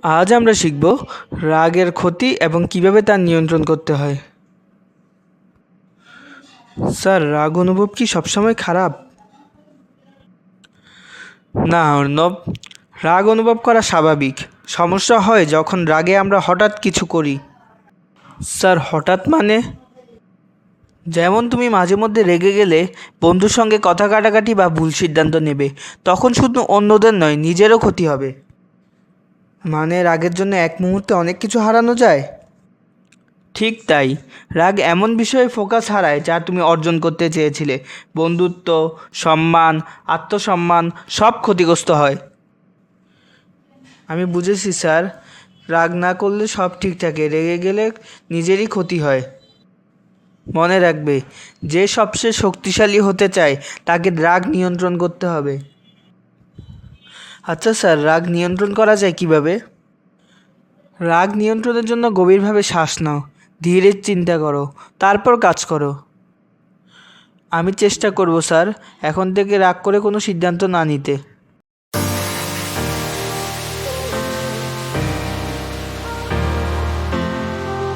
আজ আমরা শিখব রাগের ক্ষতি এবং কিভাবে তা নিয়ন্ত্রণ করতে হয়। স্যার, রাগ অনুভব কি সবসময় খারাপ? না অর্ণব, রাগ অনুভব করা স্বাভাবিক। সমস্যা হয় যখন রাগে আমরা হঠাৎ কিছু করি। স্যার, হঠাৎ মানে? যেমন তুমি মাঝে মধ্যে রেগে গেলে বন্ধুর সঙ্গে কথা কাটাকাটি বা ভুল সিদ্ধান্ত নেবে, তখন শুধু অন্যদের নয়, নিজেরও ক্ষতি হবে। মানে রাগের জন্য এক মুহূর্তে অনেক কিছু হারানো যায়? ঠিক তাই। রাগ এমন বিষয়ে ফোকাস হারায় যা তুমি অর্জন করতে চেয়েছিলে। বন্ধুত্ব, সম্মান, আত্মসম্মান সব ক্ষতিগ্রস্ত হয়। আমি বুঝেছি স্যার। রাগ না করলে সব ঠিক থাকে, রেগে গেলে নিজেরই ক্ষতি হয়। মনে রাখবে, যে সবচেয়ে শক্তিশালী হতে চায় তাকে রাগ নিয়ন্ত্রণ করতে হবে। আচ্ছা স্যার, রাগ নিয়ন্ত্রণ করা যায় কিভাবে? রাগ নিয়ন্ত্রণের জন্য গভীরভাবে শ্বাস নাও, ধীরে চিন্তা করো, তারপর কাজ করো। আমি চেষ্টা করব স্যার, এখন থেকে রাগ করে কোনো সিদ্ধান্ত না নিতে।